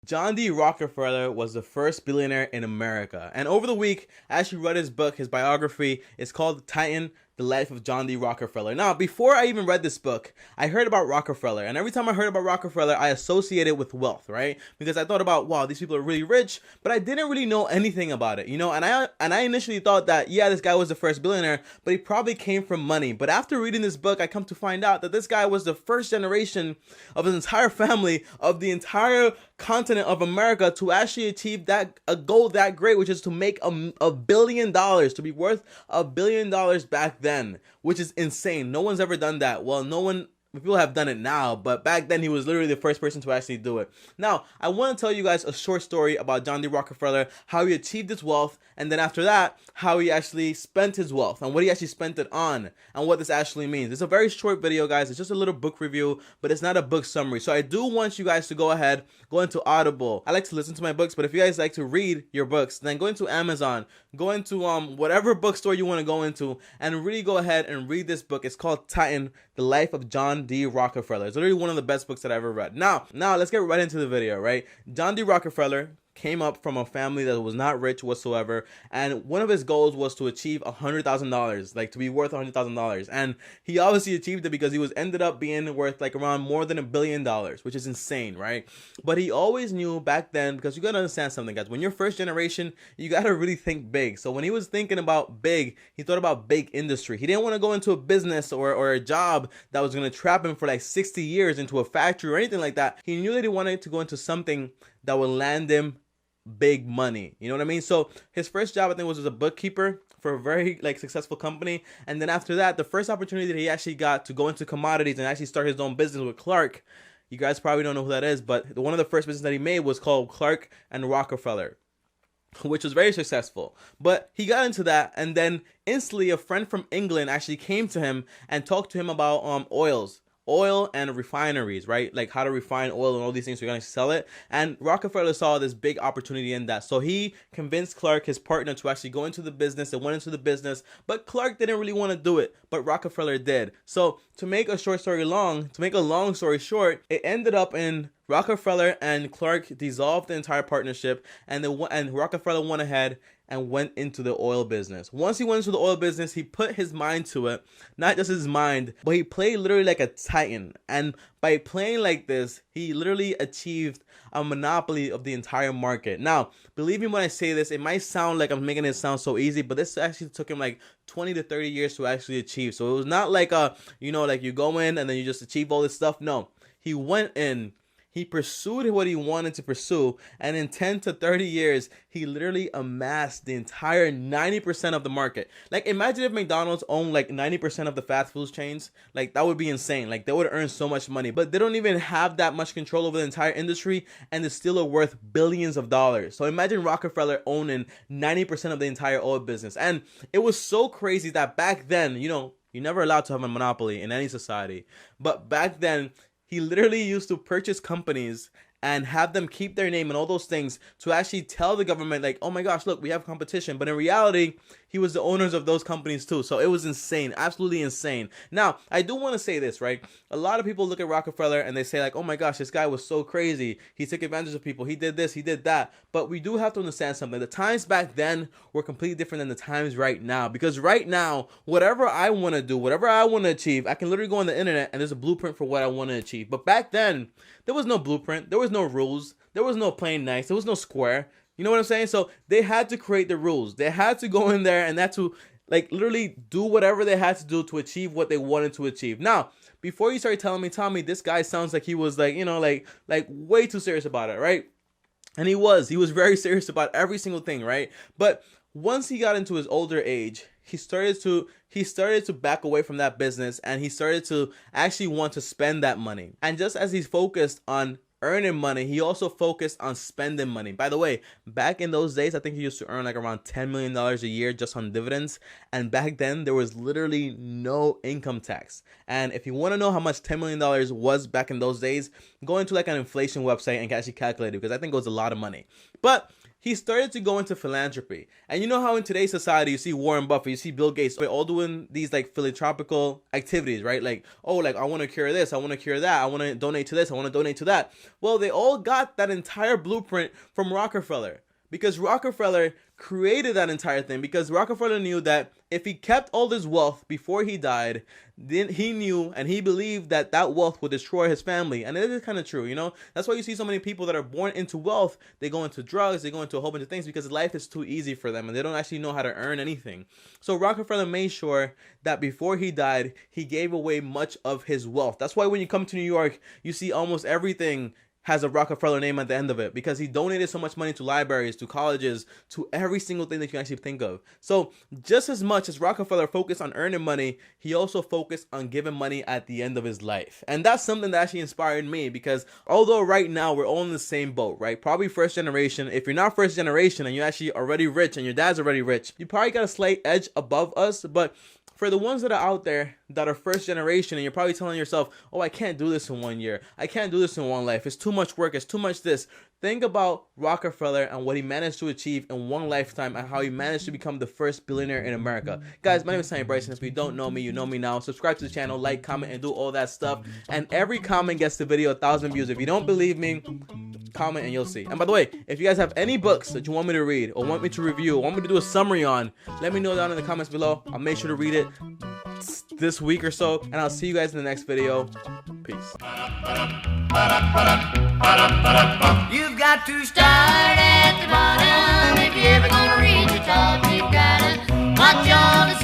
John D. Rockefeller was the first billionaire in America. And over the week, I actually read his book, his biography. It's called Titan, The Life of John D. Rockefeller. Now, before I even read this book, I heard about Rockefeller. And every time I heard about Rockefeller, I associated it with wealth, right? Because I thought about, wow, these people are really rich, but I didn't really know anything about it, you know? And I initially thought that, yeah, this guy was the first billionaire, but he probably came from money. But after reading this book, I come to find out that this guy was the first generation of his entire family, of the entire continent of America, to actually achieve a goal that great, which is to make $1 billion, to be worth $1 billion back then, which is insane. No one's ever done that. Well, people have done it now, but back then he was literally the first person to actually do it. Now, I want to tell you guys a short story about John D. Rockefeller, how he achieved his wealth, and then after that, how he actually spent his wealth and what he actually spent it on and what this actually means. It's a very short video, guys. It's just a little book review, but it's not a book summary. So I do want you guys to go ahead, go into Audible. I like to listen to my books, but if you guys like to read your books, then go into Amazon, go into whatever bookstore you want to go into, and really go ahead and read this book. It's called Titan, The Life of John D. Rockefeller. It's literally one of the best books that I ever read. Now let's get right into the video, right? John D. Rockefeller came up from a family that was not rich whatsoever, and one of his goals was to achieve $100,000, like to be worth $100,000, and he obviously achieved it because he was ended up being worth like around more than $1 billion, which is insane, right? But he always knew back then, because you gotta understand something, guys. When you're first generation, you gotta really think big. So when he was thinking about big, he thought about big industry. He didn't want to go into a business or a job that was gonna trap him for like 60 years into a factory or anything like that. He knew that he wanted to go into something that would land him big money. You know what I mean? So his first job, I think, was as a bookkeeper for a very successful company. And then after that, the first opportunity that he actually got to go into commodities and actually start his own business with Clark. You guys probably don't know who that is, but one of the first businesses that he made was called Clark and Rockefeller, which was very successful. But he got into that, and then instantly a friend from England actually came to him and talked to him about oil and refineries, right? Like how to refine oil and all these things so you're going to sell it. And Rockefeller saw this big opportunity in that. So he convinced Clark, his partner, to actually go into the business. They went into the business, but Clark didn't really want to do it, but Rockefeller did. So to make a long story short, it ended up in Rockefeller and Clark dissolved the entire partnership, and Rockefeller went ahead and went into the oil business. Once he went into the oil business, he put his mind to it. Not just his mind, but he played literally like a titan. And by playing like this, he literally achieved a monopoly of the entire market. Now, believe me when I say this, it might sound like I'm making it sound so easy, but this actually took him like 20 to 30 years to actually achieve. So it was not like like you go in and then you just achieve all this stuff. No, he went in, he pursued what he wanted to pursue, and in 10 to 30 years, he literally amassed the entire 90% of the market. Like, imagine if McDonald's owned like 90% of the fast food chains. Like, that would be insane. Like, they would earn so much money, but they don't even have that much control over the entire industry, and it's still worth billions of dollars. So imagine Rockefeller owning 90% of the entire oil business. And it was so crazy that back then, you're never allowed to have a monopoly in any society. But back then, he literally used to purchase companies and have them keep their name and all those things to actually tell the government, like, oh my gosh, look, we have competition. But in reality, he was the owners of those companies too. So it was insane, absolutely insane. Now, I do want to say this, right? A lot of people look at Rockefeller and they say like, oh my gosh, this guy was so crazy. He took advantage of people. He did this, he did that. But we do have to understand something. The times back then were completely different than the times right now. Because right now, whatever I want to do, whatever I want to achieve, I can literally go on the internet and there's a blueprint for what I want to achieve. But back then, there was no blueprint. There was no rules. There was no plain nice. There was no square. You know what I'm saying? So they had to create the rules. They had to go in there and had to like literally do whatever they had to do to achieve what they wanted to achieve. Now, before you start telling me, Tommy, this guy sounds like he was like, like way too serious about it, right? And he was very serious about every single thing, right? But once he got into his older age, he started to back away from that business, and he started to actually want to spend that money. And just as he's focused on earning money, he also focused on spending money. By the way, back in those days, I think he used to earn like around $10 million a year just on dividends. And back then, there was literally no income tax. And if you want to know how much $10 million was back in those days, go into like an inflation website and actually calculate it, because I think it was a lot of money. But he started to go into philanthropy. And you know how in today's society, you see Warren Buffett, you see Bill Gates, they're all doing these like philanthropical activities, right? Like, oh, like I want to cure this, I want to cure that, I want to donate to this, I want to donate to that. Well, they all got that entire blueprint from Rockefeller, because Rockefeller created that entire thing, because Rockefeller knew that if he kept all this wealth before he died, then he knew and he believed that that wealth would destroy his family. And it is kind of true, you know. That's why you see so many people that are born into wealth, they go into drugs, they go into a whole bunch of things, because life is too easy for them and they don't actually know how to earn anything. So Rockefeller made sure that before he died, he gave away much of his wealth. That's why when you come to New York, you see almost everything has a Rockefeller name at the end of it, because he donated so much money to libraries, to colleges, to every single thing that you can actually think of. So just as much as Rockefeller focused on earning money, he also focused on giving money at the end of his life. And that's something that actually inspired me, because although right now we're all in the same boat, right? Probably first generation. If you're not first generation and you're actually already rich and your dad's already rich, you probably got a slight edge above us. But for the ones that are out there that are first generation, and you're probably telling yourself, oh, I can't do this in 1 year, I can't do this in one life, it's too much work, it's too much this. Think about Rockefeller and what he managed to achieve in one lifetime, and how he managed to become the first billionaire in America. Guys, my name is TommyBryson. If you don't know me, you know me now. Subscribe to the channel, like, comment, and do all that stuff. And every comment gets the video 1,000 views. If you don't believe me, comment and you'll see. And by the way, if you guys have any books that you want me to read, or want me to review, or want me to do a summary on, let me know down in the comments below. I'll make sure to read it this week or so, and I'll see you guys in the next video. Peace. You've got to start at the bottom if you're ever gonna reach the top. You've gotta watch all the